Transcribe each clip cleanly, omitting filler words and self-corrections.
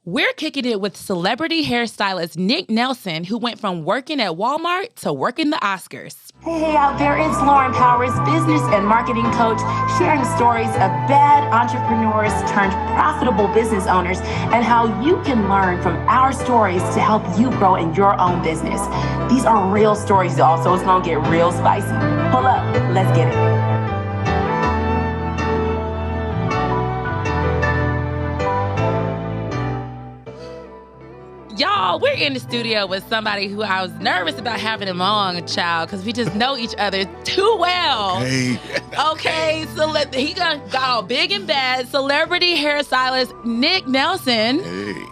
We're kicking it with celebrity hairstylist Nikk Nelson, who went from working at Wal-Mart to working the Oscars. Hey out there, it's Lauren Powers, business and marketing coach, sharing stories of bad entrepreneurs turned profitable business owners and how you can learn from our stories to help you grow in your own business. These are real stories, y'all, so it's gonna get real spicy. Pull up, let's get it. Y'all, we're in the studio with somebody who I was nervous about having him on, child, because we just know each other too well. Okay, so he got all big and bad. Celebrity hairstylist Nikk Nelson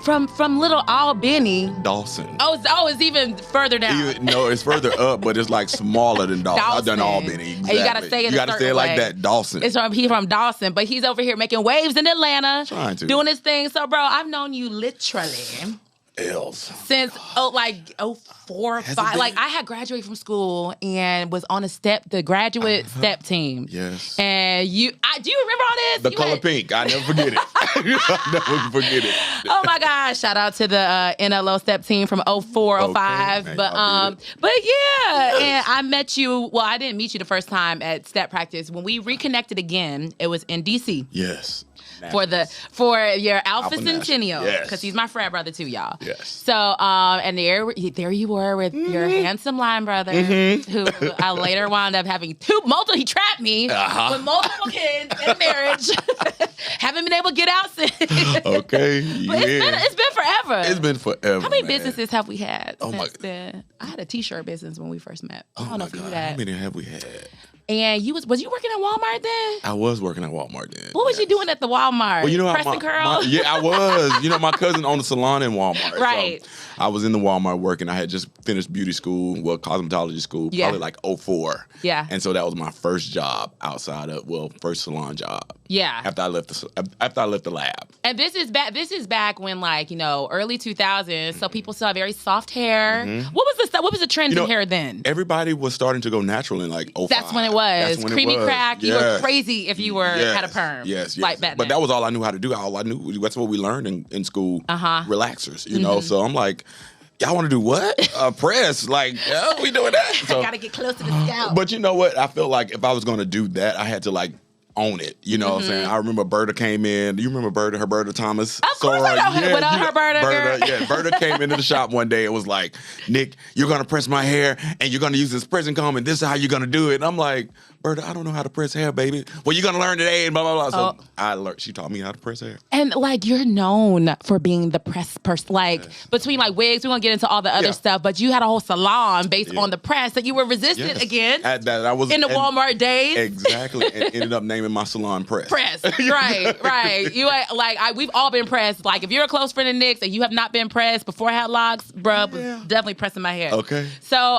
from Little Albany. Dawson. Oh, it's even further down. No, it's further up, but it's like smaller than Dawson. I've done Albany. Exactly. And you gotta say it. You gotta say it like that, Dawson. He's from Dawson, but he's over here making waves in Atlanta, trying to doing his thing. So, bro, I've known you literally. Since 04 or 5. Like, I had graduated from school and was on the graduate step team. Yes. And do you remember all this? The color pink. I never forget it. I never forget it. Oh my gosh. Shout out to the NLO step team from 04, 05. Okay. But yeah. Yes. And I met you, well, I didn't meet you the first time at step practice. When we reconnected again, it was in DC. Yes. For your Alpha Centennial, yes, because he's my frat brother too, y'all. Yes. So and there you were with your handsome line brother, who I later wound up having he trapped me with multiple kids in marriage. Haven't been able to get out since. Okay. But it's been forever. It's been forever. How many businesses have we had? Oh my God. I had a t-shirt business when we first met. I don't know if you knew that. How many have we had? And was you working at Walmart then? I was working at Walmart then. What was you doing at the Walmart? Well, Pressing curls? I was. My cousin owned a salon in Walmart. Right. So I was in the Walmart working. I had just finished beauty school, cosmetology school, probably like 04. Yeah. And so that was my first job outside of, first salon job. Yeah. After I left the lab. And this is back when, like, early 2000s, so people still have very soft hair. Mm-hmm. What was the trend in hair then? Everybody was starting to go natural in like 05. That's when it was. Creamy crack. You were crazy if you had a perm. Yes. Like that. But that was all I knew how to do. All I knew, that's what we learned in school. Relaxers, know? So I'm like, y'all want to do what? Press. Like, yeah, we doing that. So, I got to get close to the scalp. But you know what? I felt like if I was going to do that, I had to like own it. You know what I'm saying? I remember Berta came in. Do you remember Berta? Herberta Thomas? Of course I know her. What up, Herberta? Berta, Berta came into the shop one day and was like, Nikk, you're going to press my hair and you're going to use this pressing comb and this is how you're going to do it. And I'm like, Berta, I don't know how to press hair, baby. Well, you're going to learn today and blah, blah, blah. So I learned. She taught me how to press hair. And like, you're known for being the press person. Like, between like wigs, we're going to get into all the other stuff, but you had a whole salon based on the press that you were resistant against I was in the Walmart days. Exactly. And ended up naming my salon Press. Right. You we've all been pressed. Like, if you're a close friend of Nick's and you have not been pressed before I had locks, bruh, was definitely pressing my hair. Okay. So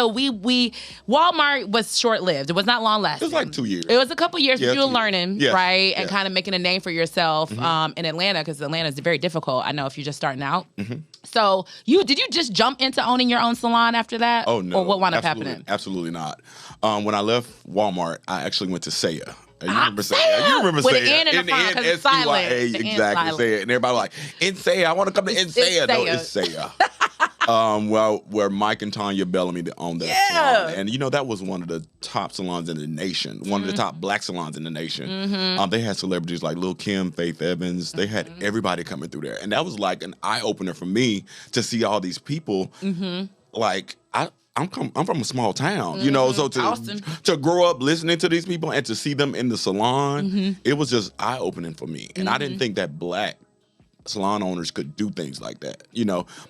we Walmart was short lived. It was not long lasting. It was like 2 years. It was a couple years, but you were learning, right, and Yeah. kind of making a name for yourself in Atlanta, because Atlanta is very difficult. I know if you're just starting out. Mm-hmm. So did you just jump into owning your own salon after that? Oh no. Or what wound up happening? Absolutely not. When I left Walmart, I actually went to Saya. You remember Saya? Saya! You remember With Saya? the N in the front, 'cause it's silent. The N Exactly. silent. Saya. And everybody was like, in Saya, I want to come to in Saya. No, it's Saya. Where Mike and Tanya Bellamy owned that salon. And that was one of the top salons in the nation. One of the top black salons in the nation. They had celebrities like Lil' Kim, Faith Evans. They had everybody coming through there. And that was like an eye-opener for me to see all these people. Like, I'm from a small town, so to grow up listening to these people and to see them in the salon, it was just eye-opening for me. And I didn't think that black salon owners could do things like that,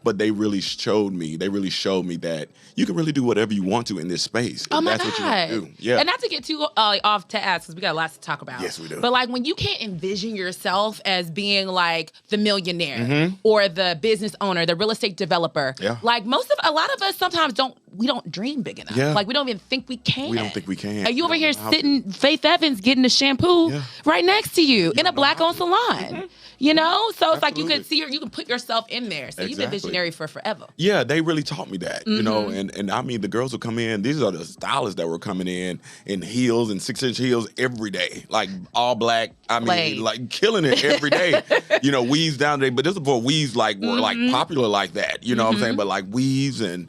but they really showed me that you can really do whatever you want to in this space. Oh my that's God. what you want to do. Yeah. And not to get too off task, because we got lots to talk about. Yes, we do. But like, when you can't envision yourself as being like the millionaire or the business owner, the real estate developer, like a lot of us sometimes don't we don't dream big enough. Yeah. Like we don't even think we can. We don't think we can. And you over here sitting, Faith Evans getting the shampoo right next to you in a Black-owned salon. You know? So it's like you can see, you can put yourself in there. So you've been visionary for forever. Yeah, they really taught me that, you know, and I mean, the girls would come in, these are the stylists that were coming in heels and 6-inch heels every day, like all black. I mean, like killing it every day. You know, weaves down there, but this is before weaves like were like popular like that, you know what I'm saying? But like weaves and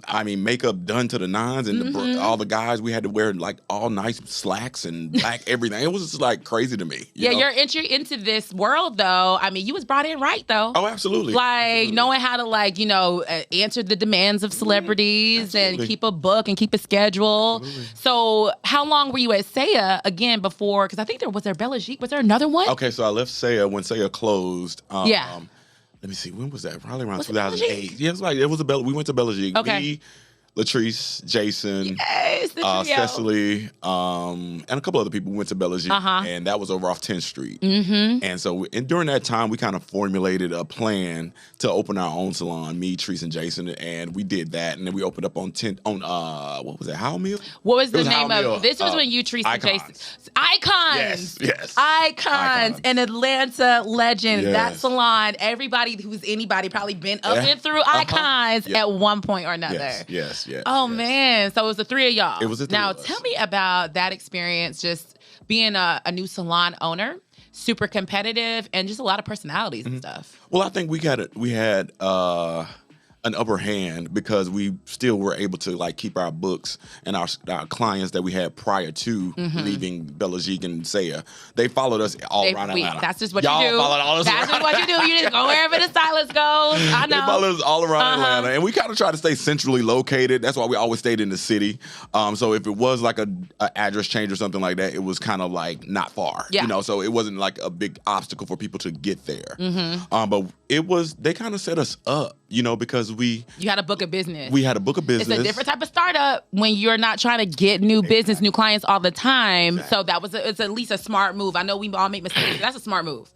I mean, makeup done to the nines and all the guys, we had to wear like all nice slacks and black everything. It was just like crazy to me. You know? Your entry into this world though, I mean, you was brought in right though. Oh, absolutely. Like knowing how to like, you know, answer the demands of celebrities and keep a book and keep a schedule. Absolutely. So how long were you at Saya again before? Because I think was there Bella Chic? Was there another one? Okay, so I left Saya when Saya closed. Let me see, when was that? Probably around 2008. Yeah, it was we went to Bella Chic. Okay. Me, Latrice, Jason, Cecily, and a couple other people went to Bella Chic, and that was over off 10th Street. And so during that time, we kind of formulated a plan to open our own salon, me, Treese, and Jason, and we did that. And then we opened up on what was it, Howell Mill? What was the name of this? Was when you, Treese, and Jason. Icons. Yes. Icons. An Atlanta legend. Yes. That salon, everybody who's anybody probably been up and through Icons at one point or another. Yes. Oh man! So it was the three of y'all. It was the three of us. Tell me about that experience, just being a new salon owner, super competitive, and just a lot of personalities and stuff. Well, I think we had an upper hand because we still were able to like keep our books and our clients that we had prior to leaving Bella Chic and Saya. They followed us all around Atlanta. That's just what Y'all you do. Followed all us That's just what you do. You just go wherever the stylist goes. I know. They followed us all around Atlanta, and we kind of tried to stay centrally located. That's why we always stayed in the city. So if it was like a address change or something like that, it was kind of like not far. You know, so it wasn't like a big obstacle for people to get there. But they kind of set us up, you know, because you had a book of business. We had a book of business. It's a different type of startup when you're not trying to get new business, new clients all the time. Exactly. So that was it's at least a smart move. I know we all make mistakes. That's a smart move.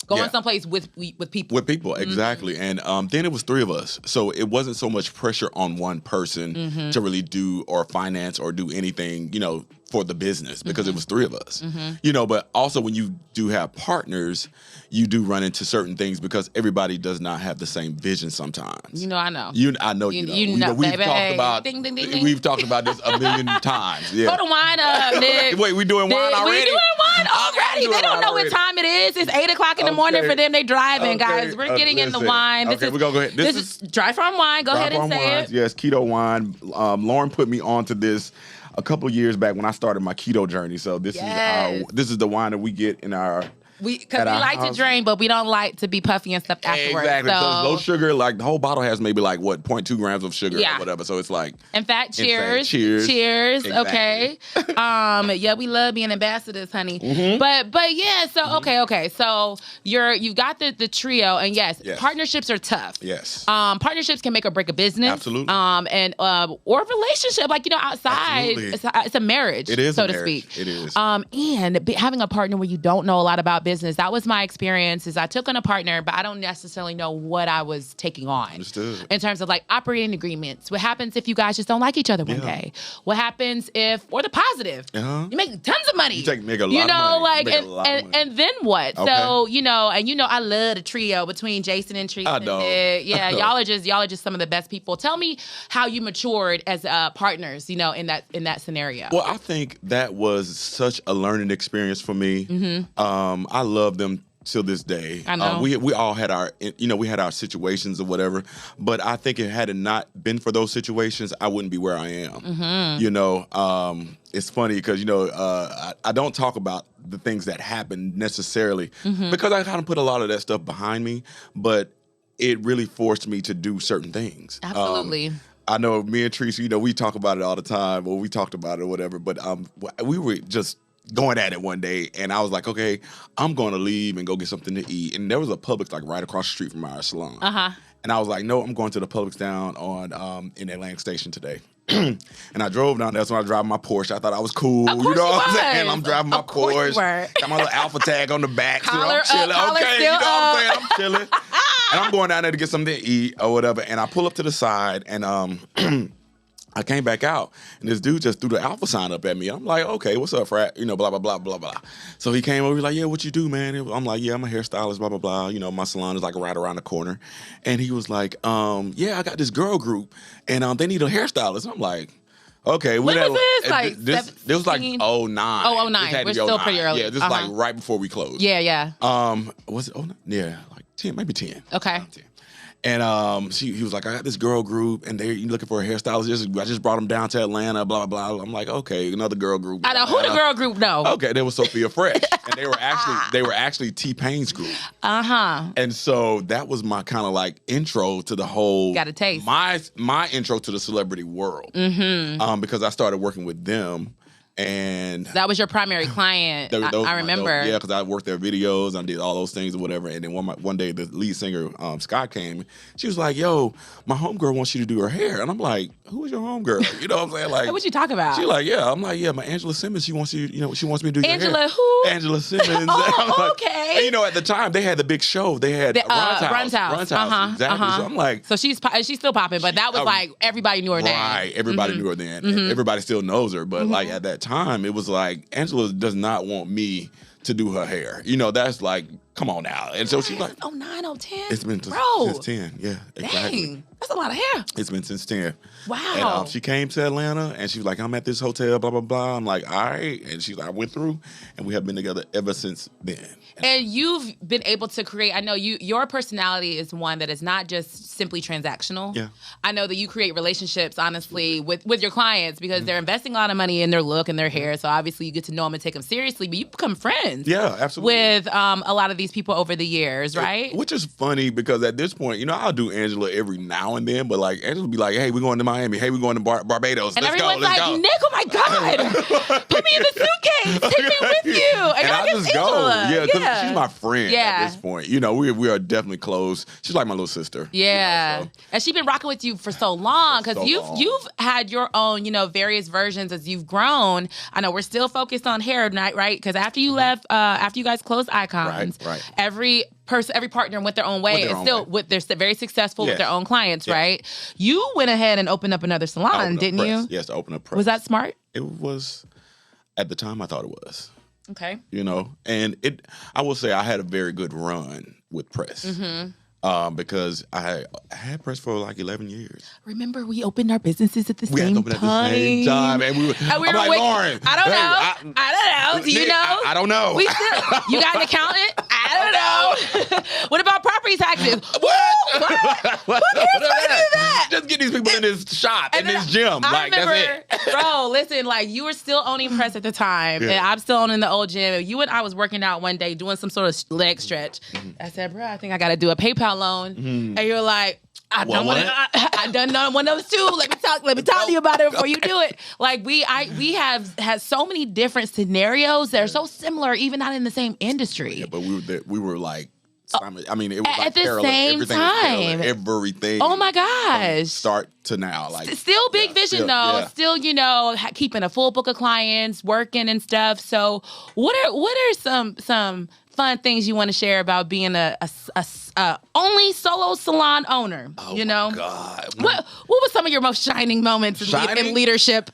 Going someplace with people. With people, exactly. And then it was three of us. So it wasn't so much pressure on one person to really do or finance or do anything, you know, for the business because it was three of us. You know, but also when you do have partners, you do run into certain things because everybody does not have the same vision sometimes. You know, I know. I know you know. We've talked about ding, ding, ding, ding. We've talked about this a million times. Yeah. Put the wine up, Nikk. Wait, we doing wine already? We doing wine already. They don't know what time it is. It's 8:00 in the morning for them. They driving, guys. We're getting in the wine. We're gonna go ahead. This is dry farm wine. Go ahead and say it. Yes, keto wine. Lauren put me onto this a couple of years back when I started my keto journey. So this is the wine that we get in our. Because we like to drink, but we don't like to be puffy and stuff afterwards. Exactly. So low sugar, like the whole bottle has maybe like 0.2 grams of sugar or whatever. So it's like. In fact, cheers. Cheers. Exactly. Okay. We love being ambassadors, honey. But yeah. So okay. So you've got the trio, and yes, partnerships are tough. Yes. Partnerships can make or break a business. Absolutely. And or a relationship, like outside, it's a marriage. It is so a to marriage. speak. It is. And having a partner where you don't know a lot about business. That was my experience. Is I took on a partner, but I don't necessarily know what I was taking on. Understood. In terms of like operating agreements. What happens if you guys just don't like each other one day? What happens or the positive? You make tons of money. You make a lot of money. And then what? Okay. So I love the trio between Jason and Treese. I know. Yeah, y'all are just some of the best people. Tell me how you matured as partners. In that scenario. Well, I think that was such a learning experience for me. I love them till this day. I know. We all had we had our situations or whatever, but I think had it not been for those situations, I wouldn't be where I am. It's funny because, I don't talk about the things that happened necessarily because I kind of put a lot of that stuff behind me, but it really forced me to do certain things. Absolutely. I know me and Treese, we talk about it all the time, or we talked about it or whatever, but we were just going at it one day, and I was like, okay, I'm going to leave and go get something to eat. And there was a Publix like right across the street from our salon. And I was like, no, I'm going to the Publix down on in Atlantic Station today. And I drove down there. That's when I drive my Porsche. I thought I was cool. Of course what I'm saying? I'm driving my Porsche. Got my little Alpha tag on the back. Collar I'm chilling. up, okay, still what I'm saying? I'm chilling. And I'm going down there to get something to eat or whatever. And I pull up to the side, and I I came back out, and this dude just threw the alpha sign up at me. I'm like, okay, what's up, frat? You know, blah, blah, blah, blah, blah. So he came over, he's like, yeah, what you do, man? I'm like, yeah, I'm a hairstylist, blah, blah, blah. You know, my salon is like right around the corner. And he was like, yeah, I got this girl group, and they need a hairstylist. I'm like, okay. When was this? Like, this was like 09. Oh, 09. We're still pretty early. Yeah, this is like right before we closed. Yeah, yeah. Was it 09? Yeah, like 10, maybe 10. Okay. 10. And he was like, I got this girl group, and they're looking for a hairstylist. I just brought them down to Atlanta, blah, blah, blah. I'm like, okay, another girl group. I know who the girl group know. Okay, they were Sophia Fresh, and they were actually T-Pain's group. And so that was my kind of like intro to the whole. Got a taste. My intro to the celebrity world. Because I started working with them. And that was your primary client. I remember. Yeah, because I worked their videos, I did all those things or whatever. And then one day, the lead singer, Scott, came. She was like, "Yo, my homegirl wants you to do her hair." And I'm like, "Who is your homegirl?" You know what I'm saying? Like, hey, what you talking about? She's like, "Yeah." I'm like, "Yeah, my Angela Simmons. She wants you. You know, she wants me to do your hair." Angela who? Angela Simmons. Oh, okay. And, you know, at the time they had the big show. They had Run's House. Exactly. So I'm like, so she's still popping, but that was like everybody knew her name. Right. Everybody knew her then. Everybody still knows her, but like at that time, it was like Angela does not want me to do her hair. You know, that's like, come on now. And so she's like, 09, 010? It's been since 10. Yeah, exactly. Dang, that's a lot of hair. It's been since 10. Wow. And she came to Atlanta, and she was like, I'm at this hotel, blah, blah, blah. I'm like, all right. And she's like, I went through, and we have been together ever since then. And you've been able to create, I know your personality is one that is not just simply transactional. Yeah. I know that you create relationships, honestly, with your clients because they're investing a lot of money in their look and their hair. So obviously you get to know them and take them seriously, but you become friends. Yeah, absolutely. With a lot of these people over the years, right? Which is funny because at this point, you know, I'll do Angela every now and then, but like Angela will be like, hey, we're going to Miami. Hey, we're going to Barbados. And let's everyone's go. like, Nick, oh my God, put me in the suitcase. Take me with you. And I just go. Yeah, because she's my friend at this point. You know, we are definitely close. She's like my little sister. Yeah. You know, so. And she's been rocking with you for so long because you've had your own, you know, various versions as you've grown. I know we're still focused on hair night, right? Because after you left, after you guys closed Icons, every partner went their own way they're very successful with their own clients, right? You went ahead and opened up another salon, didn't you? Yes, I opened up Press. Was that smart? It was, at the time I thought it was. Okay. You know, and I will say I had a very good run with Press. Because I had Press for like 11 years. Remember, we opened our businesses at the same time. And we were like, Lauren, I don't know. Do you know? I don't know. You got an accountant? I don't know. What about property taxes? What? Who cares if I do that? Just get these people in this shop, in this gym. I like, remember, that's it. Bro, listen, like you were still owning Press at the time, and I'm still owning the old gym. You and I was working out one day doing some sort of leg stretch. I said, bro, I think I got to do a PayPal loan. And you're like, I done one of those too. Let me talk to you about it before you do it. Like we have had so many different scenarios that are so similar, even not in the same industry. Yeah, but we were like, I mean, it was like at the parallel. same time. Everything. Oh my gosh! Start to now, like still big vision though. Still, you know, keeping a full book of clients, working and stuff. So, what are some fun things you want to share about being a only solo salon owner? Oh, you know, my God. What was some of your most shining moments in leadership?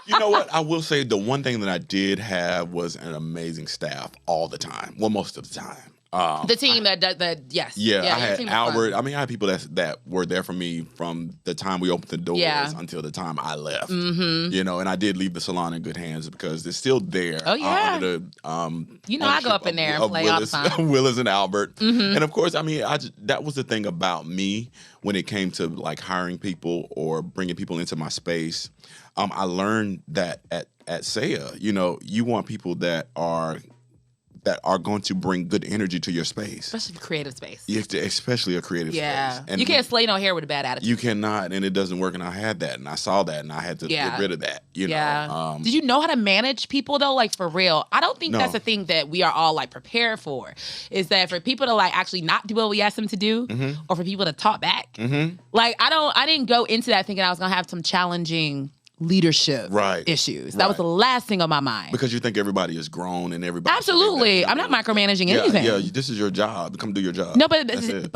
You know what? I will say the one thing that I did have was an amazing staff all the time. Well, most of the time. The team that does that, yes. Yeah, I had Albert. I mean, I had people that were there for me from the time we opened the doors until the time I left. You know, and I did leave the salon in good hands because it's still there. Oh yeah. Under the, you know, I go up in there and play all the time. Willis and Albert, and of course, I mean, that was the thing about me when it came to like hiring people or bringing people into my space. I learned that at Saya, you know, you want people that are going to bring good energy to your space. Especially creative space. Especially a creative space. And you can't slay no hair with a bad attitude. You cannot, and it doesn't work. And I had that, and I saw that, and I had to get rid of that. You know? Did you know how to manage people, though? Like, for real? I don't think that's a thing that we are all, like, prepared for. Is that for people to, like, actually not do what we ask them to do, or for people to talk back. Like, I didn't go into that thinking I was going to have some challenging leadership issues. That was the last thing on my mind. Because you think everybody is grown and everybody. Absolutely. I'm not micromanaging anything. Yeah, this is your job. Come do your job. No, but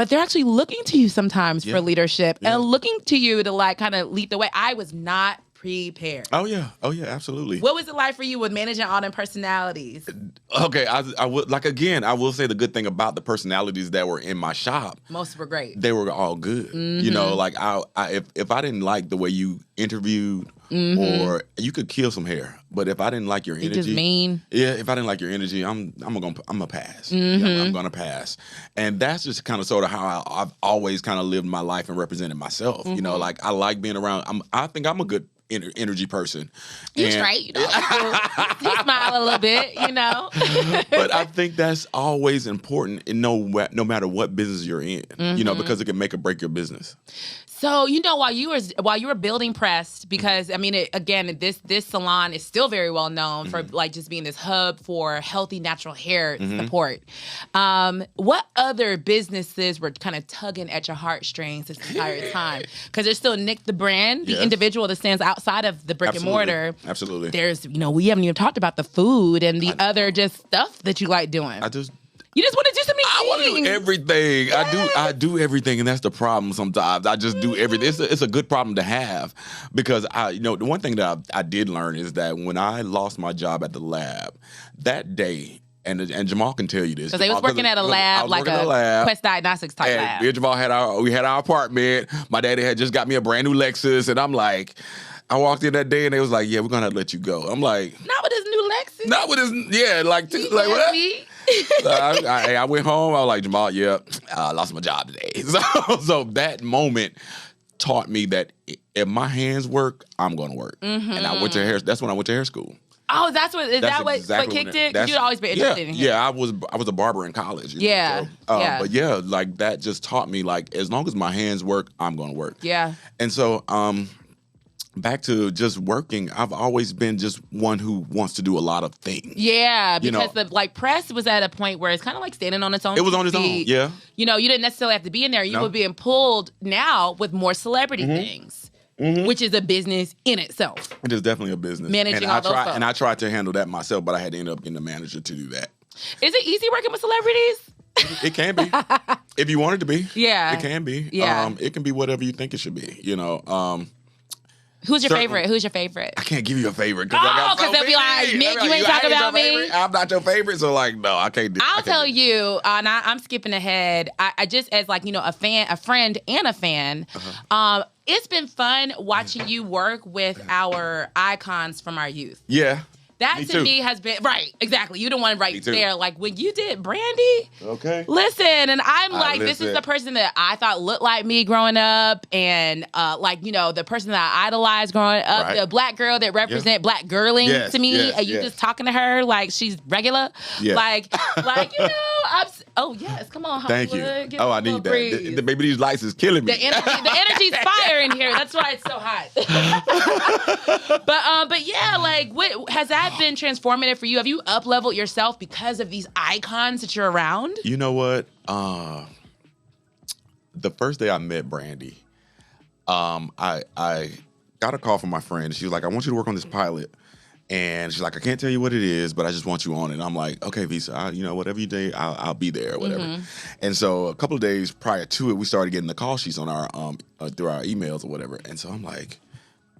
they're actually looking to you sometimes for leadership and looking to you to like kind of lead the way. I was not prepared. Oh yeah, absolutely. What was it like for you with managing all them personalities? Okay, I would I will say the good thing about the personalities that were in my shop. Most were great. They were all good. You know, like if I didn't like the way you interviewed, or you could kill some hair, but if I didn't like your energy, just mean. Yeah, if I didn't like your energy, I'm gonna pass. Yeah, I'm gonna pass, and that's just kind of sort of how I've always kind of lived my life and represented myself. You know, like I like being around. I think I'm a good energy person. You straight, you know. You smile a little bit, you know. But I think that's always important, in no matter what business you're in, you know, because it can make or break your business. So, you know, while you were building Pressed, because I mean, this salon is still very well known for like just being this hub for healthy natural hair support. What other businesses were kind of tugging at your heartstrings this entire time? Because there's still Nikk the brand, the individual that stands outside of the brick and mortar. Absolutely. There's, you know, we haven't even talked about the food and the other just stuff that you like doing. You just want to do so many things. I want to do everything. Yes. I do everything, and that's the problem sometimes. I just do everything. It's a good problem to have, because the one thing that I did learn is that when I lost my job at the lab, that day, and Jamal can tell you this. Because they was working at a lab, like a Quest Diagnostics type lab. Me and Jamal had our apartment. My daddy had just got me a brand new Lexus, and I'm like, I walked in that day, and they was like, "Yeah, we're gonna have to let you go." I'm like, "Not with his new Lexus." Not with his, like what? I went home. I was like, Jamal, I lost my job today. So that moment taught me that if my hands work, I'm going to work. And I went to that's when I went to hair school. Oh, is that what kicked it? Because you'd always been interested in hair. Yeah, I was a barber in college. But like that just taught me, like, as long as my hands work, I'm going to work. Yeah. And so, back to just working, I've always been just one who wants to do a lot of things. Yeah, because the Press was at a point where it's kind of like standing on its own. It was on its own, yeah. You know, you didn't necessarily have to be in there. You were being pulled now with more celebrity things, which is a business in itself. It is definitely a business. Managing all those folks. And I tried to handle that myself, but I had to end up getting a manager to do that. Is it easy working with celebrities? It can be. If you want it to be. Yeah. It can be. Yeah. It can be whatever you think it should be, you know. Who's your favorite? Who's your favorite? I can't give you a favorite. Because they'll be like, Nikk, you ain't talking about me. I'm not your favorite, so like, no, I can't do it. I'll tell you, and I'm skipping ahead. I just, as like, you know, a friend and a fan, it's been fun watching you work with our icons from our youth. Yeah. That to me has been right, exactly. You the one right there. Like when you did Brandy. Okay. Listen, and I'm like, this is the person that I thought looked like me growing up, and like, you know, the person that I idolized growing up, the black girl that represent black girling to me. And you just talking to her like she's regular. Yeah. Like you know, yes, come on, Hollywood. Thank you. I need that. Maybe these lights is killing me. The energy's fire in here. That's why it's so hot. But yeah, like what has that been transformative for you? Have you up-leveled yourself because of these icons that you're around? You know what? The first day I met Brandy, I got a call from my friend. She was like, I want you to work on this pilot. And she's like, I can't tell you what it is, but I just want you on it. And I'm like, okay, Visa, you know, whatever you do, I'll be there or whatever. And so a couple of days prior to it, we started getting the call sheets on our through our emails or whatever. And so I'm like,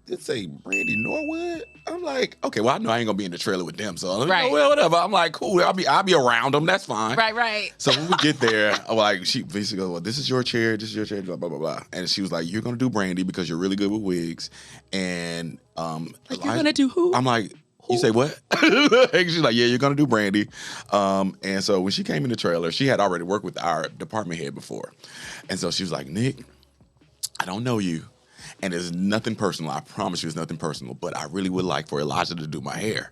did it say Brandy Norwood? I'm like, okay, well, I know I ain't gonna be in the trailer with them, so I'm like, well, whatever. I'm like, cool, I'll be around them. That's fine. Right. So when we get there, I'm like, she basically goes, well, this is your chair, blah blah blah blah. And she was like, you're gonna do Brandy because you're really good with wigs, and you're gonna do who? I'm like, you say what? And she's like, yeah, you're gonna do Brandy. And so when she came in the trailer, she had already worked with our department head before, and so she was like, Nikk, I don't know you. And it's nothing personal. I promise you it's nothing personal. But I really would like for Elijah to do my hair.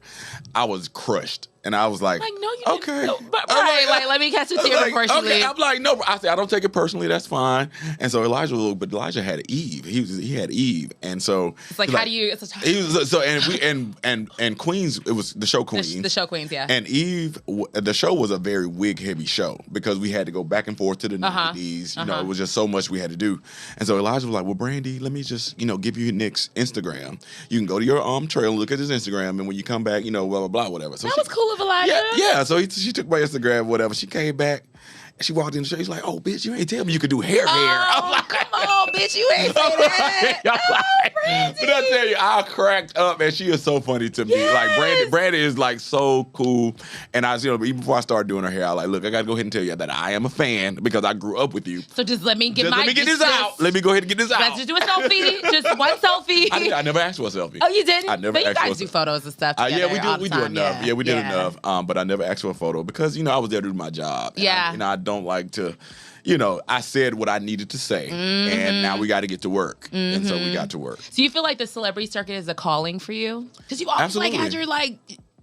I was crushed. And I was like, no, you okay. Didn't. But, like, let me catch you here before she leaves. I'm like, no. I said, I don't take it personally. That's fine. And so Elijah had Eve. He had Eve. And so it's like, how do you? And Queens. It was the show Queens. The show Queens, yeah. And Eve. The show was a very wig heavy show because we had to go back and forth to the 90s. You know, it was just so much we had to do. And so Elijah was like, well, Brandy, let me just give you Nick's Instagram. You can go to your trail and look at his Instagram, and when you come back, blah blah blah, whatever. So that was cool of Elijah. Yeah. So she took my Instagram, whatever. She came back, she walked in the show. She's like, "Oh, bitch, you ain't tell me you could do hair." I'm like, "Come on, bitch, you ain't say that." But I tell you, I cracked up, and she is so funny to me. Yes. Like Brandy is like so cool. And I, even before I started doing her hair, I was like, "Look, I gotta go ahead and tell you that I am a fan because I grew up with you. So just let me get this out. Let me go ahead and get this out. Let's just do a selfie, just one selfie. I never asked for a selfie. Oh, you didn't? I never but asked for a selfie. you guys do photos and stuff together. Yeah, we do. All the We time. do enough. Yeah, we did enough. But I never asked for a photo because I was there to do my job. And I don't like to. I said what I needed to say, and now we got to get to work. And so we got to work. So you feel like the celebrity circuit is a calling for you? Because you always had your,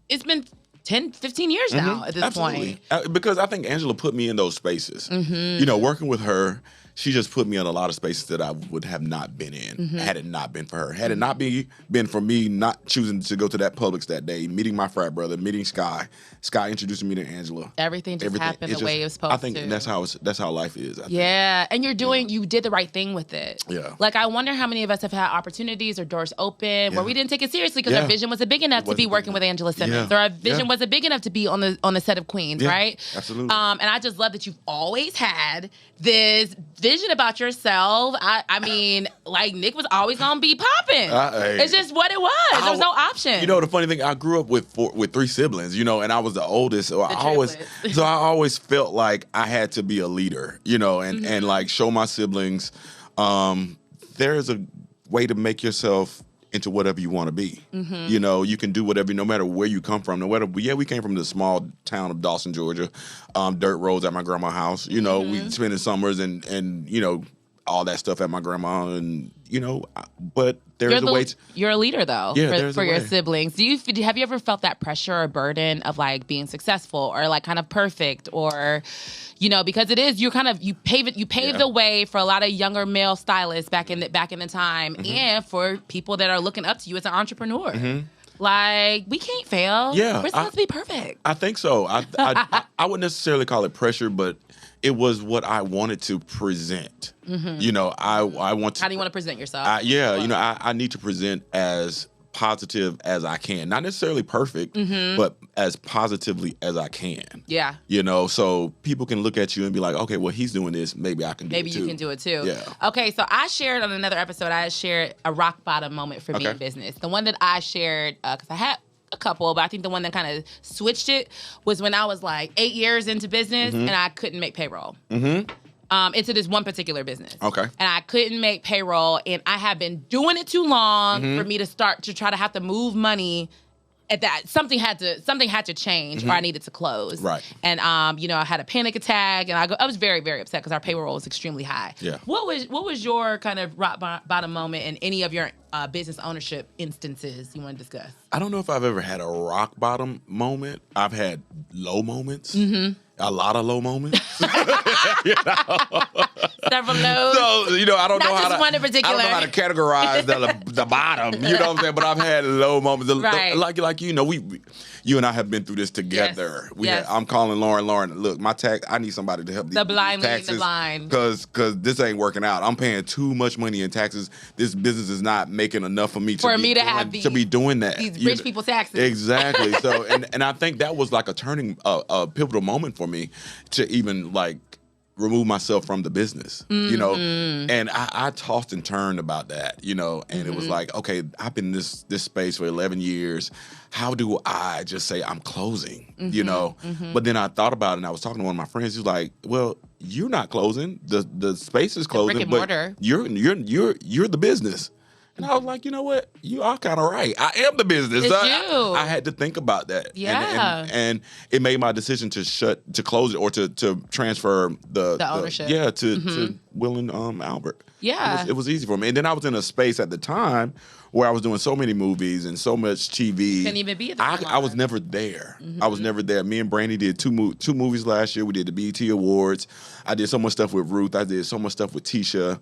it's been 10, 15 years now at this point. Because I think Angela put me in those spaces. Working with her, she just put me in a lot of spaces that I would have not been in had it not been for her. Had it not been for me not choosing to go to that Publix that day, meeting my frat brother, meeting Sky introducing me to Angela. Everything happened the way it was supposed to. I think that's how life is. And you did the right thing with it. Yeah. Like, I wonder how many of us have had opportunities or doors open where we didn't take it seriously because our vision wasn't big enough to be working with Angela Simmons, or our vision wasn't big enough to be on the set of Queens, right? Absolutely. And I just love that you've always had this vision about yourself. I mean, like, Nikk was always gonna be popping. It's just what it was. There was no option. The funny thing, I grew up with 3 siblings, and I was the oldest, so I always felt like I had to be a leader, and like show my siblings there is a way to make yourself into whatever you want to be. You can do whatever, no matter where you come from. We came from the small town of Dawson, Georgia, dirt roads at my grandma's house. We spent the summers and all that stuff at my grandma, and but there's a way. You're a leader, though, for your siblings. Have you ever felt that pressure or burden of like being successful or like kind of perfect, or because it is, you pave the way for a lot of younger male stylists back in the time, and for people that are looking up to you as an entrepreneur. Like, we can't fail. Yeah, we're supposed to be perfect. I think so. I wouldn't necessarily call it pressure, but it was what I wanted to present. I want to. How do you want to present yourself? I need to present as positive as I can. Not necessarily perfect, but as positively as I can. Yeah. So people can look at you and be like, okay, well, he's doing this. Maybe I can do it too. Maybe you can do it too. Yeah. Okay, so I shared on another episode, I shared a rock bottom moment for me in business. The one that I shared, because I had a couple, but I think the one that kind of switched it was when I was like 8 years into business and I couldn't make payroll. Into this one particular business. Okay. And I couldn't make payroll, and I had been doing it too long for me to start to try to have to move money at that. Something had to change, or I needed to close. Right. And I had a panic attack, and I was very, very upset because our payroll was extremely high. Yeah. What was your kind of rock bottom moment in any of your business ownership instances you want to discuss? I don't know if I've ever had a rock bottom moment. I've had low moments. A lot of low moments. Several lows. So, I don't know how to. One in particular. I don't know how to categorize the bottom. You know what I'm saying? But I've had low moments. Right. Like you and I have been through this together. Yes. I'm calling Lauren. Look, my tax. I need somebody to help the blind taxes. The blind. Because this ain't working out. I'm paying too much money in taxes. This business is not making enough for me to be doing that. These rich people taxes. Exactly. So and I think that was like a pivotal moment for me to even like remove myself from the business, and I tossed and turned about that, and it was like, okay, I've been in this space for 11 years. How do I just say I'm closing, But then I thought about it, and I was talking to one of my friends. He was like, well, you're not closing. The space is closing, brick and mortar. But you're the business. And I was like, you know what? You are kind of right. I am the business. I had to think about that. Yeah. And it made my decision to close it or to transfer the ownership. To Will and Albert. Yeah. It was easy for me. And then I was in a space at the time where I was doing so many movies and so much TV. Couldn't even be at the salon. I was never there. I was never there. Me and Brandy did two movies last year. We did the BET Awards. I did so much stuff with Ruth. I did so much stuff with Tisha.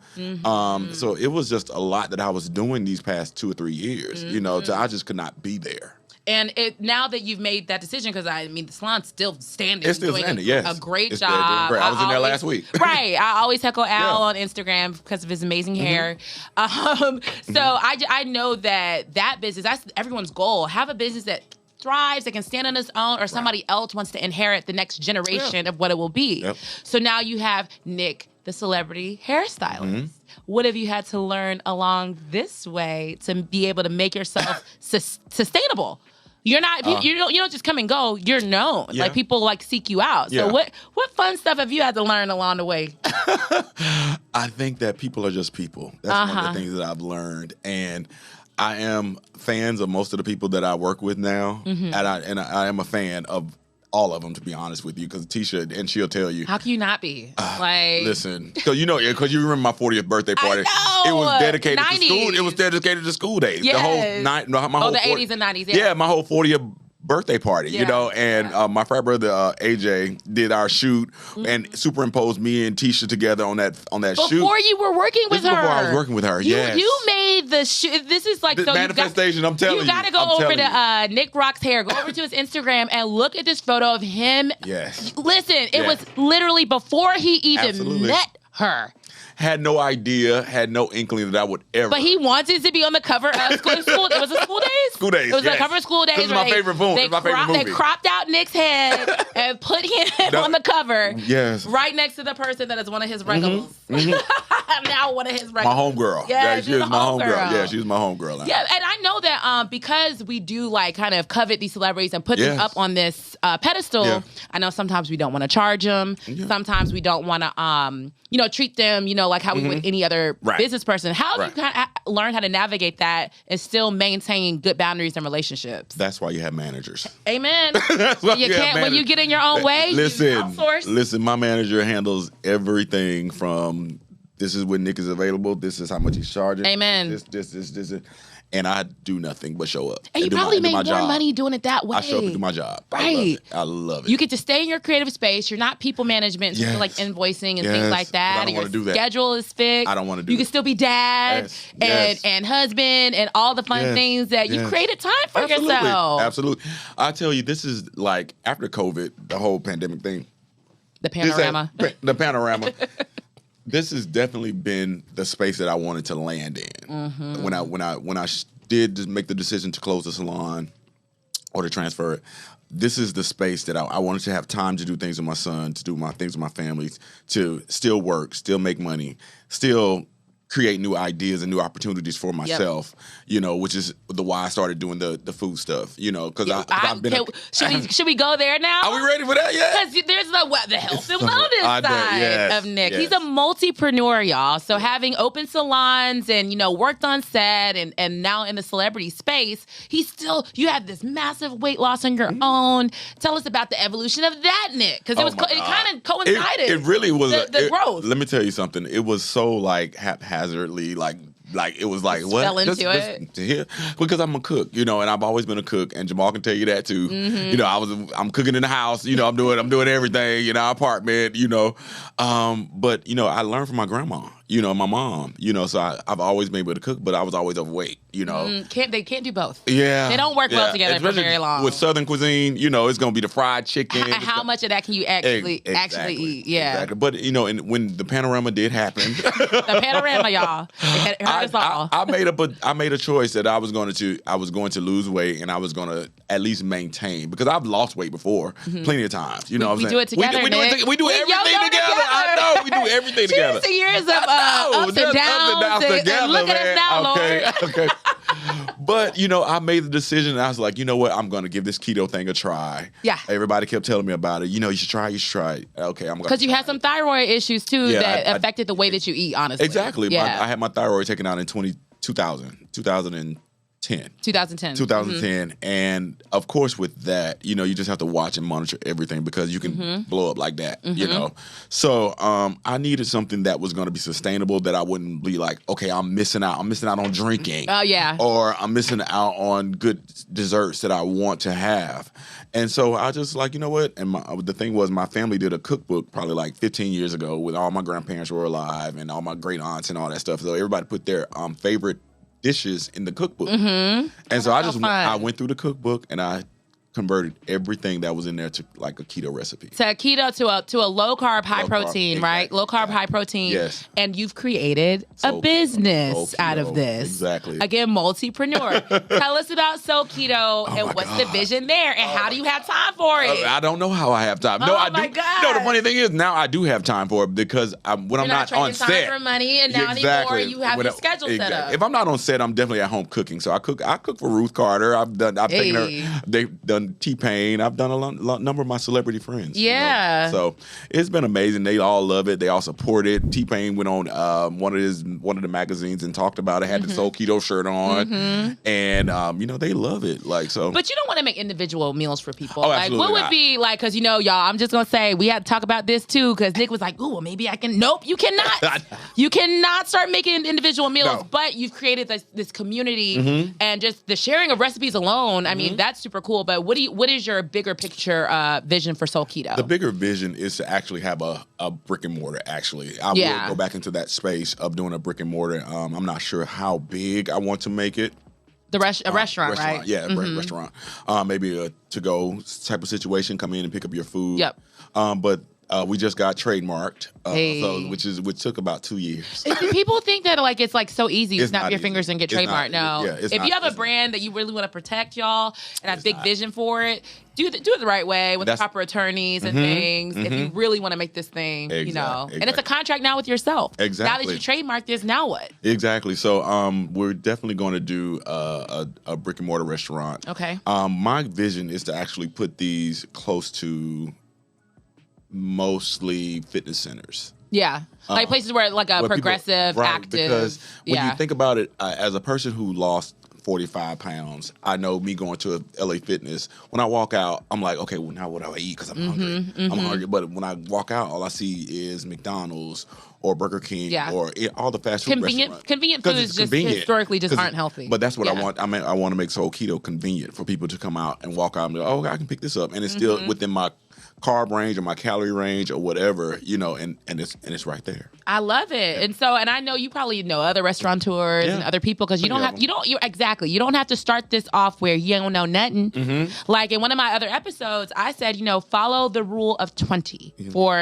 So it was just a lot that I was doing these past 2 or 3 years. I just could not be there. And now that you've made that decision, because the salon's still standing. It's still standing, yes. A great it's job. Great. I was in there last week. Right. I always heckle Al on Instagram because of his amazing hair. So I know that business, that's everyone's goal. Have a business that thrives, that can stand on its own, or somebody else wants to inherit the next generation of what it will be. Yep. So now you have Nikk, the celebrity hairstylist. Mm-hmm. What have you had to learn along this way to be able to make yourself sustainable? You're not. You don't just come and go. You're known. Yeah. Like people like seek you out. So what fun stuff have you had to learn along the way? I think that people are just people. That's one of the things that I've learned, and I am fans of most of the people that I work with now, and I am a fan of all of them, to be honest with you, because Tisha, and she'll tell you. How can you not be? Listen, because you remember my 40th birthday party. I know. It was dedicated 90s. to school. It was dedicated to school days. Yes. The whole my whole the 80s and 90s. Yeah, my whole 40th birthday party, and my frat brother AJ did our shoot and superimposed me and Tisha together on that shoot. Before you were working with her. Before I was working with her, yes. You made the shoot. This is like this manifestation. I'm telling you. You got to go over to Nikk Rock's hair. Go over to his Instagram and look at this photo of him. Yes. Listen, it was literally before he even met her. Had no idea, had no inkling that I would ever. But he wanted to be on the cover of school. It was a School Days? School Days, It was the cover of School Days. This is my favorite movie. They cropped out Nick's head and put him on the cover. Yes. Right next to the person that is one of his regulars. Now one of his regulars. My homegirl. Yeah, she was my homegirl. Yeah, she was my homegirl. Yeah, and I know that because we do like kind of covet these celebrities and put them up on this pedestal, I know sometimes we don't want to charge them. Sometimes we don't want to, treat them, like how we would any other business person. How have you kind of learn how to navigate that and still maintain good boundaries and relationships? That's why you have managers. Amen. You can't when you get in your own way. Listen, you outsource. Listen. My manager handles everything from this is when Nikk is available. This is how much he's charging. Amen. This. And I do nothing but show up. And you probably make more money doing it that way. I show up and do my job. Right. I love it. You get to stay in your creative space. You're not people management, so like invoicing and things like that. I don't want to do that. Schedule is fixed. I don't want to do You can still be dad and husband and all the fun things that you created time for yourself. Absolutely. I tell you, this is like after COVID, the whole pandemic thing. The panorama. The panorama. This has definitely been the space that I wanted to land in. When I did just make the decision to close the salon or to transfer it, this is the space that I wanted to have time to do things with my son, to do my things with my family, to still work, still make money, still create new ideas and new opportunities for myself, which is why I started doing the food stuff, because I've been... Should we go there now? Are we ready for that yet? Because there's the health and wellness side of Nikk. Yes. He's a multipreneur, y'all. So having open salons and, worked on set and now in the celebrity space, you have this massive weight loss on your own. Tell us about the evolution of that, Nikk, because it kind of coincided. It really was the growth. Let me tell you something. It was so haphazardly, like it was like what? Fell into it. Because I'm a cook, and I've always been a cook, and Jamal can tell you that too. I'm cooking in the house, I'm doing everything, apartment, but I learned from my grandma, my mom, so I've always been able to cook, but I was always overweight, They can't do both. Yeah. They don't work well together for very long. With Southern cuisine, it's going to be the fried chicken. How much of that can you actually eat? Yeah. Exactly. But, and when the panorama did happen. The panorama, y'all. It hurt us all. I made a choice that I was going to lose weight and I was going to at least maintain, because I've lost weight before plenty of times. You know what I'm saying? Do it together, we do everything together. I know. We do everything together. Cheers to years of ups and downs together, and look at us now, Lord. Okay. But, I made the decision and I was like, you know what? I'm going to give this keto thing a try. Yeah. Everybody kept telling me about it. You should try it. Okay, I'm going to Because you had some thyroid issues, too, that affected the way that you eat, honestly. Exactly. Yeah. I had my thyroid taken out in 2010. 2010. And of course with that, you just have to watch and monitor everything because you can blow up like that, So I needed something that was going to be sustainable, that I wouldn't be like, okay, I'm missing out on drinking. Oh, yeah. Or I'm missing out on good desserts that I want to have. And so I just like, you know what? And the thing was, my family did a cookbook probably like 15 years ago with all my grandparents were alive and all my great aunts and all that stuff. So everybody put their favorite dishes in the cookbook. And so I went through the cookbook and I converted everything that was in there to like a keto recipe. To keto, to a low carb, high protein, right? Low carb, high protein. Yes. And you've created a business out of this. Exactly. Again, multipreneur. Tell us about Soul Keto and what's the vision there, and how do you have time for it? I don't know how I have time. No, I do. God. No, the funny thing is now I do have time for it because when I'm not on set. Time for money, and now anymore you have your schedule set up. If I'm not on set, I'm definitely at home cooking. So I cook for Ruth Carter. I've taken her. They've done T-Pain. I've done a number of my celebrity friends. Yeah. So it's been amazing. They all love it. They all support it. T-Pain went on one of the magazines and talked about it. Had the Soul Keto shirt on, and they love it. Like so. But you don't want to make individual meals for people. Oh, like what would be like? Because y'all, I'm just gonna say we had to talk about this too. Because Nick was like, "Ooh, well, maybe I can." Nope, you cannot. You cannot start making individual meals. No. But you've created this community, and just the sharing of recipes alone. I mean, that's super cool. But what is your bigger picture vision for Soul Keto? The bigger vision is to actually have a brick and mortar. Actually, I will go back into that space of doing a brick and mortar. I'm not sure how big I want to make it. A restaurant, right? Yeah, restaurant. Maybe a to-go type of situation. Come in and pick up your food. Yep. But we just got trademarked, which took about 2 years. People think that like it's like so easy. It's snap your fingers and get trademarked. No, if you have a brand that you really want to protect, y'all, and have big vision for it, do it the right way with the proper attorneys and things. If you really want to make this thing, and it's a contract now with yourself. Exactly. Now that you trademarked this, now what? Exactly. So we're definitely going to do a brick and mortar restaurant. Okay. My vision is to actually put these close to mostly fitness centers. Yeah. Like places where like a progressive, active. Because when you think about it, as a person who lost 45 pounds, I know me going to a LA Fitness, when I walk out, I'm like, okay, well, now what do I eat? Because I'm hungry. I'm hungry. But when I walk out, all I see is McDonald's or Burger King or all the fast food restaurants. Convenient foods just historically just aren't healthy. But that's what I want. I mean, I want to make Soul Keto convenient for people to come out and walk out and be like, oh, I can pick this up. And it's still within my carb range or my calorie range or whatever, and it's right there. I love it. And I know you probably know other restaurateurs and other people because you don't have to start this off where you don't know nothing. Like in one of my other episodes, I said, follow the rule of 20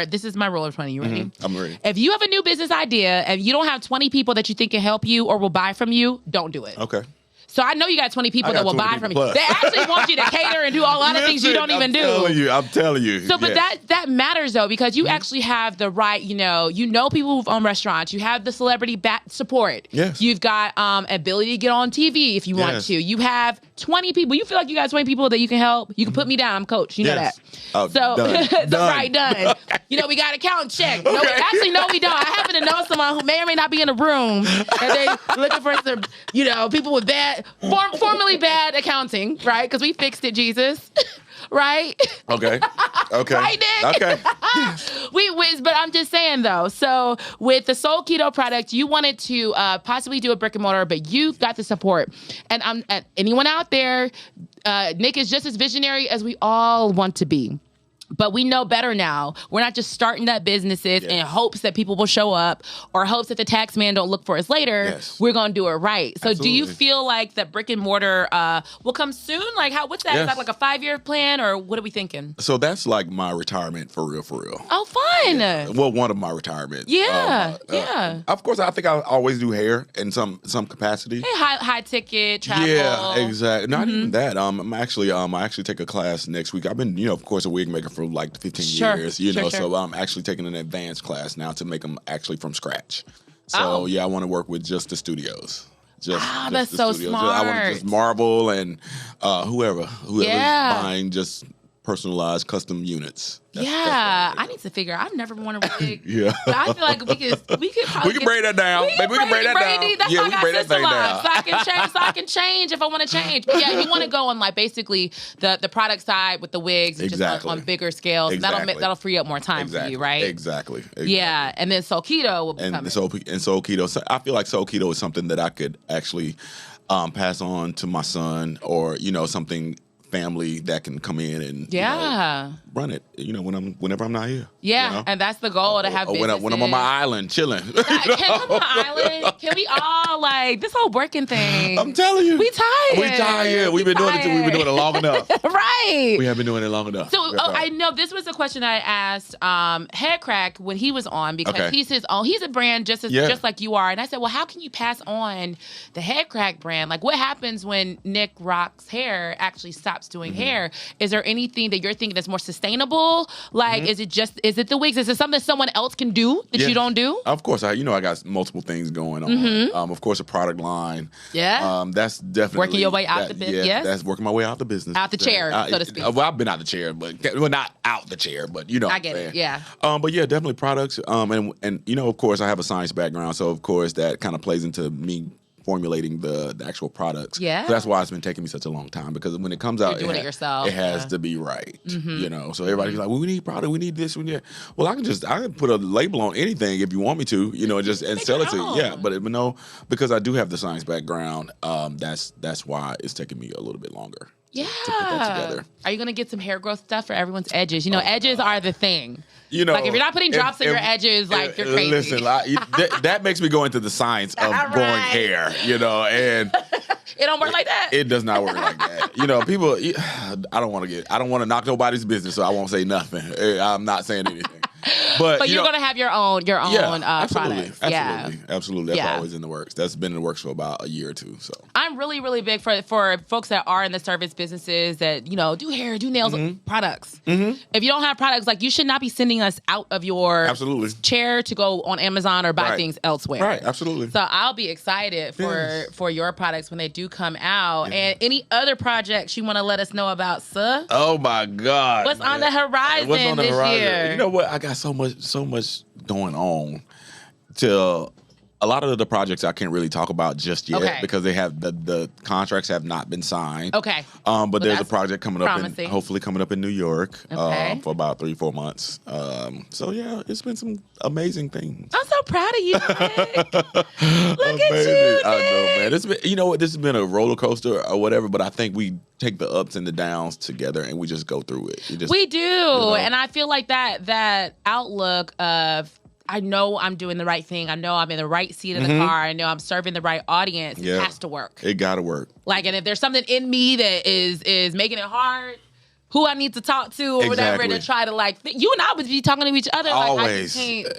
this is my rule of 20. You ready? I'm ready. If you have a new business idea and you don't have 20 people that you think can help you or will buy from you, don't do it. Okay. So I know you got 20 people that will buy from you. They actually want you to cater and do a lot of things you don't even do. I'm telling you. So, but that matters though, because you actually have the right, people who've owned restaurants. You have the celebrity support. Yes. You've got ability to get on TV if you want to. You have 20 people. You feel like you got 20 people that you can help. You can put me down. I'm coach. You know that. Oh, so, done. We got account check. Okay. No, we don't. I happen to know someone who may or may not be in the room. And they looking for some, people with formerly bad accounting, right? Because we fixed it, Jesus. Right? Okay. Right, Nick? Okay. But I'm just saying, though. So with the Soul Keto product, you wanted to possibly do a brick and mortar, but you've got the support. And anyone out there, Nick is just as visionary as we all want to be. But we know better now. We're not just starting up businesses in hopes that people will show up or hopes that the tax man don't look for us later. Yes. We're going to do it right. So Absolutely. Do you feel like that brick and mortar will come soon? Like, what's that? Yes. Is that like a 5-year plan or what are we thinking? So that's like my retirement for real. Oh, fun. Yeah. Well, one of my retirements. Yeah. Of course, I think I always do hair in some capacity. Hey, high ticket, travel. Yeah, exactly. Not even that. I actually take a class next week. I've been, of course, a wig maker for like 15 years, Sure. So I'm actually taking an advanced class now to make them actually from scratch. So I want to work with just the studios. That's so smart. I want to just Marvel and whoever's buying just personalized custom units. I need to figure. I've never worn a wig. But I feel like we could probably break that down. Maybe we can break that down. That's we can break that thing down. So I can change if I want to change. But you want to go on like basically the product side with the wigs, and just on bigger scales. Exactly. That'll free up more time for you, right? Exactly. Yeah, and then Soul Keto will be coming. And Soul Keto. So I feel like Soul Keto is something that I could actually pass on to my son, or something family that can come in and you know, run it. You know, whenever I'm not here. Yeah, you know? And that's the goal to have businesses. When I'm on my island chilling. Can come on my island? Can we all like this whole working thing? I'm telling you, we tired. We've been doing it long enough. Right. We have been doing it long enough. So I know this was a question I asked Headcrack when he was on because he's his own. He's a brand just like you are, and I said, well, how can you pass on the Headcrack brand? Like, what happens when Nikk Rock's hair actually stops doing hair? Is there anything that you're thinking that's more sustainable? Like, is it the wigs? Is it something someone else can do that you don't do? Of course, I got multiple things going on. Of course, a product line. Yeah. That's definitely working your way out the business. Yeah, that's working my way out the business. Out the chair, so to speak. Well, I've been out the chair, but not out the chair, but you know. I get it. Yeah. But yeah, definitely products. And you know, of course, I have a science background, so of course that kind of plays into me formulating the actual products. Yeah. So that's why it's been taking me such a long time, because when it comes out, you're doing it yourself. It has to be right. You know, so everybody's like, well, we need product, we need this, we need that. Well, I can put a label on anything if you want me to, you know, and sell it to you. Yeah, but no, because I do have the science background, that's why it's taking me a little bit longer. Yeah. To put that together. Are you going to get some hair growth stuff for everyone's edges? You know, edges are the thing. You know, like if you're not putting drops in your edges, like you're crazy. Listen, that makes me go into the science of growing hair, you know, and it don't work like that. It does not work like that. You know, people, I don't want to knock nobody's business, so I won't say nothing. I'm not saying anything. But you're going to have your own absolutely, products. Absolutely. That's always in the works. That's been in the works for about a year or two. So I'm really, really big for folks that are in the service businesses that, you know, do hair, do nails, products. If you don't have products, like, you should not be sending us out of your chair to go on Amazon or buy things elsewhere. Right, absolutely. So I'll be excited for your products when they do come out. And any other projects you want to let us know about, sir? Oh my God. What's on the horizon this year? You know what? I got so much going on till a lot of the projects I can't really talk about just yet because they have the contracts have not been signed. Okay. But there's a project coming up hopefully coming up in New York for about 3-4 months. So yeah, it's been some amazing things. I'm so proud of you, Nick. Look at you, Nick. I know, man. It's been, you know what, this has been a roller coaster or whatever, but I think we take the ups and the downs together and we just go through it. We do. You know? And I feel like that outlook of, I know I'm doing the right thing. I know I'm in the right seat in the car. I know I'm serving the right audience. It has to work. It got to work. Like, and if there's something in me that is making it hard, who I need to talk to or whatever to try to, like, you and I would be talking to each other. Always. Like,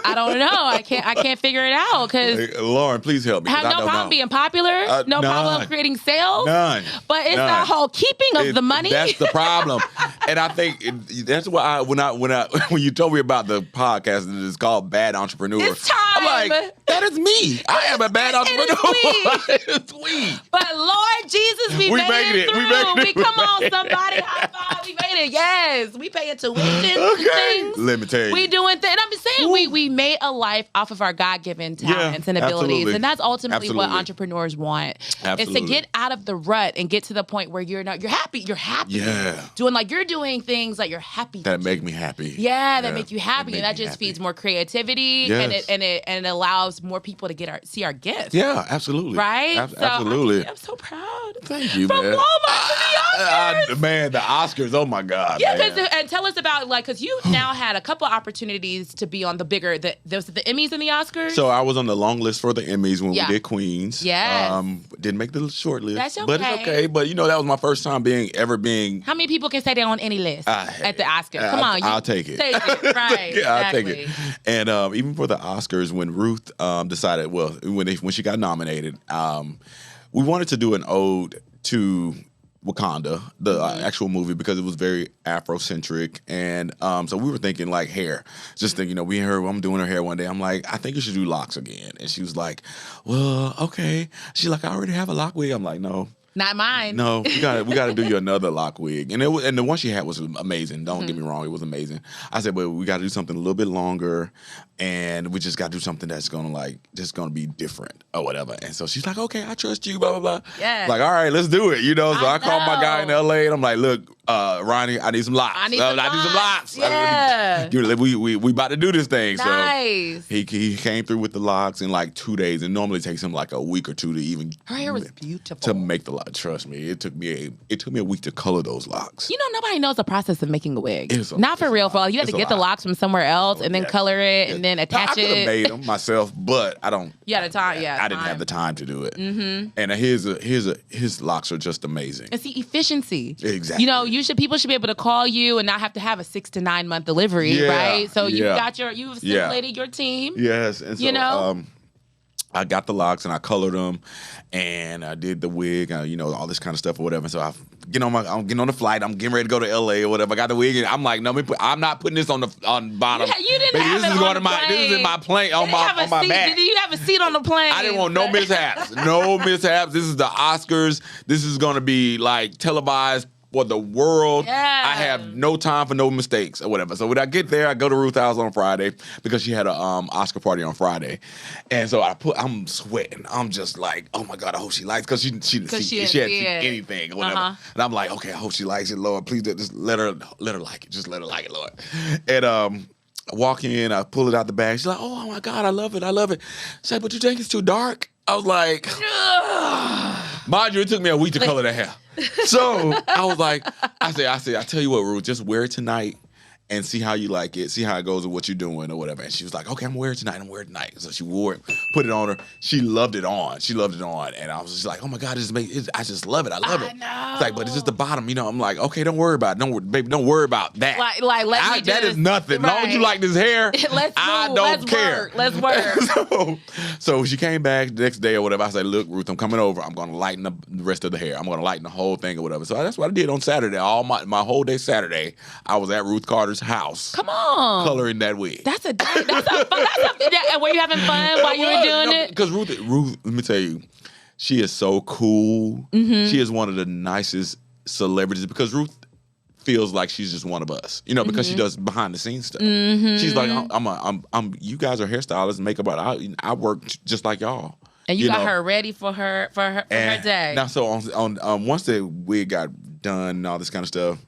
I don't know. I can't figure it out because Lauren, please help me. I have no problem being popular. No problem creating sales. None. But it's the whole keeping of the money. That's the problem. And I think that's why when you told me about the podcast and it's called Bad Entrepreneur, it's time. I'm like, that is me. I am a bad entrepreneur. It's we. But Lord Jesus, we made it through. We come on, somebody. High five. We made it. Yes. We paying tuition things. Let me tell you. We doing things. And I'm just saying, we made a life off of our God-given talents and abilities. Absolutely. And that's ultimately what entrepreneurs want. Absolutely. Is to get out of the rut and get to the point where you're happy. You're happy. Yeah. You're doing things that you're happy. That make me happy. Yeah, that make you happy. And that just feeds more creativity and it allows more people to see our gifts. Yeah, absolutely. Right? Absolutely. I'm so proud. Thank you, From man. Wal-Mart to the Oscars. Man, the Oscars. Oh my God. Yeah, and tell us about, like, because you've now had a couple opportunities to be on the Emmys and the Oscars. So I was on the long list for the Emmys when we did Queens. Yeah. Didn't make the short list. That's okay. But it's okay. But you know, that was my first time being. How many people can say they're on any list at the Oscars? Come on, I'll take it. Take it. Right. Yeah, I'll take it. And even for the Oscars, when Ruth decided, when she got nominated, we wanted to do an ode to Wakanda, the actual movie, because it was very Afrocentric, and so we were thinking like hair. Just thinking, I'm doing her hair one day. I'm like, I think you should do locks again, and she was like, well, okay. She's like, I already have a lock wig. I'm like, no. Not mine. No, we got to do you another lock wig, and the one she had was amazing. Don't get me wrong, it was amazing. I said, but we got to do something a little bit longer, and we just got to do something that's gonna be different or whatever. And so she's like, okay, I trust you, blah blah blah. Yeah. Like, all right, let's do it. So I called my guy in LA, and I'm like, look, Ronnie, I need some locks. I need some locks. Yeah. We about to do this thing. Nice. So he came through with the locks in like 2 days. It normally takes him like a week or two to even. Her hair was beautiful. To make the lock. Trust me, it took me a week to color those locks. You know, nobody knows the process of making a wig. Not for real. You have to get the locks from somewhere else and then color it and then attach it. I could have made them myself, but I don't. You had the time. Yeah, I didn't have the time to do it. Mm-hmm. And his locks are just amazing. It's the efficiency. Exactly. You know, people should be able to call you and not have to have a 6 to 9 month delivery, right? So you've assimilated your team. Yes, and so I got the locks and I colored them, and I did the wig, all this kind of stuff or whatever. So I'm getting on the flight. I'm getting ready to go to LA or whatever. I got the wig, and I'm like, no, I'm not putting this on bottom. Yeah, you didn't have it on the plane. This is in my plane on my back. Did you have a seat on the plane? I didn't want no mishaps. No mishaps. This is the Oscars. This is going to be like televised for the world. Yeah. I have no time for no mistakes or whatever. So when I get there, I go to Ruth's house on Friday because she had a Oscar party on Friday, and so I'm sweating. I'm just like, oh my God, I hope she likes, because she hadn't seen anything or whatever. And I'm like, okay, I hope she likes it, Lord. Please just let her like it. Just let her like it, Lord. And I walk in, I pull it out the bag. She's like, oh my God, I love it. She's like, but you think it's too dark? I was like, mind you, it took me a week to color the hair. So I was like, I said, I tell you what, Ruth, just wear it tonight and see how you like it, see how it goes with what you're doing or whatever. And she was like, okay, I'm wearing it tonight. So she wore it, put it on her. She loved it on. And I was just like, oh my God, I just love it. I love it. Know. It's like, but it's just the bottom, I'm like, okay, don't worry about it. Baby, don't worry about that. That is nothing. As long as you like this hair, I don't care. Let's work. So she came back the next day or whatever. I said, look, Ruth, I'm coming over. I'm going to lighten up the rest of the hair. I'm going to lighten the whole thing or whatever. So that's what I did on Saturday. All my whole day Saturday, I was at Ruth Carter's house. Come on. Coloring that wig. That's a fun. And were you having fun while you were doing it? Because Ruth, let me tell you, she is so cool. Mm-hmm. She is one of the nicest celebrities, because Ruth feels like she's just one of us, because she does behind the scenes stuff. Mm-hmm. She's like, I'm you guys are hairstylists, makeup artists. I work just like y'all. And you got her ready for her day. Now, so on once the wig got done and all this kind of stuff.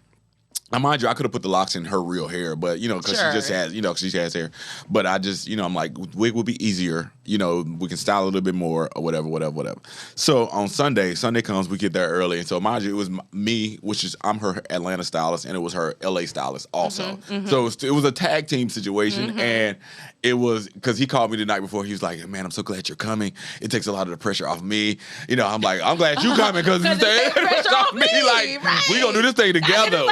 Now, mind you, I could have put the locks in her real hair, but, because she just has, she has hair. But I just, I'm like, wig would be easier. We can style a little bit more or whatever. So on Sunday comes, we get there early. And so, mind you, it was me, I'm her Atlanta stylist, and it was her LA stylist also. Mm-hmm. So it was a tag team situation. Mm-hmm. And it was, because he called me the night before. He was like, man, I'm so glad you're coming. It takes a lot of the pressure off me. I'm like, I'm glad you're coming, because it's the pressure off me. Like, we going to do this thing together.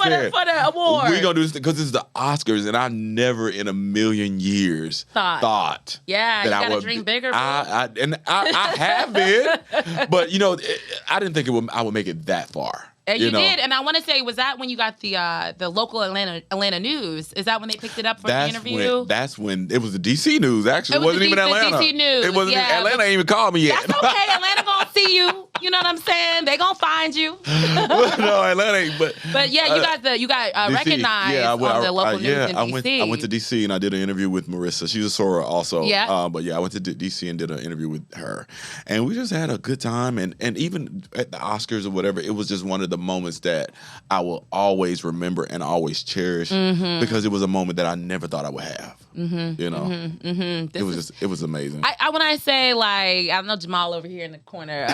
For the award. We're going to do this because this is the Oscars, and I never in a million years thought yeah, that you got to dream bigger. I have been, but, I didn't think I would make it that far. And you did, and I want to say, was that when you got the local Atlanta news? Is that when they picked it up for the interview? That's when it was the DC news. Actually, it wasn't even Atlanta. DC news. It wasn't. Atlanta ain't even called me yet. That's okay. Atlanta gonna see you. You know what I'm saying? They gonna find you. No, Atlanta ain't. But yeah, you got recognized on the local news in DC. I went to DC and I did an interview with Marissa. She's a Sora also. Yeah. But yeah, I went to DC and did an interview with her, and we just had a good time. And even at the Oscars or whatever, it was just one of the moments that I will always remember and always cherish, because it was a moment that I never thought I would have. It was amazing. When I say, like, I know Jamal over here in the corner,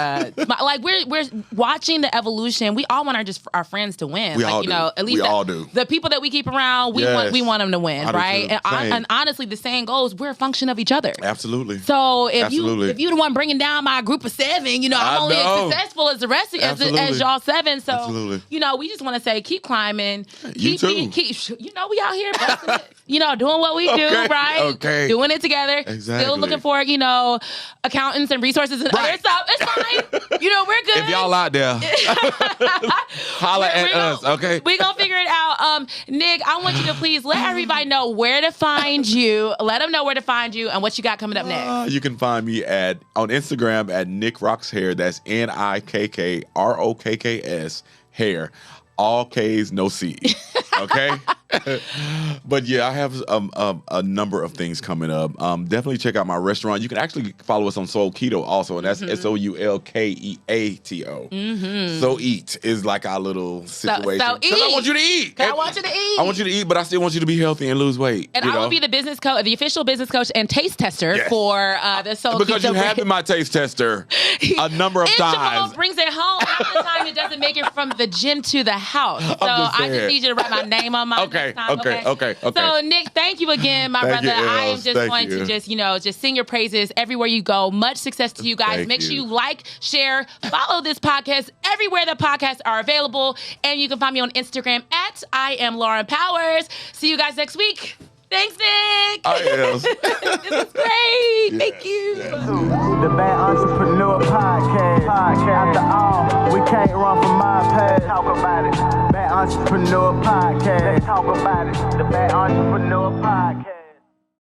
like we're watching the evolution. We all want our friends to win. We all do. At least all do. The people that we keep around, we want them to win, right? And honestly, the saying goes, we're a function of each other. Absolutely. So if you're the one bringing down my group of 7, I'm only as successful as the rest of as y'all 7. So absolutely. We just want to say, keep climbing. You too. We out here busting it, doing what we do, right? Okay. Doing it together. Exactly. Still looking for, accountants and resources and other stuff. It's fine. We're good. If y'all out there, holla at us, okay? We're going to figure it out. Nikk, I want you to please let everybody know where to find you. Let them know where to find you and what you got coming up next. You can find me on Instagram at Nikk Rocks Hair. That's NIKKROKKS Hair. All K's, no C. Okay? But yeah, I have a number of things coming up. Definitely check out my restaurant. You can actually follow us on Soul Keto also, and that's SOULKEATO. So Eat is like our little situation. So Because I want you to eat. I want you to eat. I want you to eat, but I still want you to be healthy and lose weight. And I will be the business coach, the official business coach and taste tester for the Soul Because Keto you have been my taste tester a number of times. Jamal brings it home half the time. It doesn't make it from the gym to the house. So I just need you to write my name on my Okay. So Nick, thank you again, my brother. I am just going to just sing your praises everywhere you go. Much success to you guys. Make sure you like, share, follow this podcast everywhere the podcasts are available. And you can find me on Instagram at I am Lauren Powers. See you guys next week. Thanks, Nick. Yes. This is great. Thank you. The Bad Entrepreneur Podcast. After all, we can't run from my past. Talk about it. Bad Entrepreneur Podcast. Let's talk about it. The Bad Entrepreneur Podcast.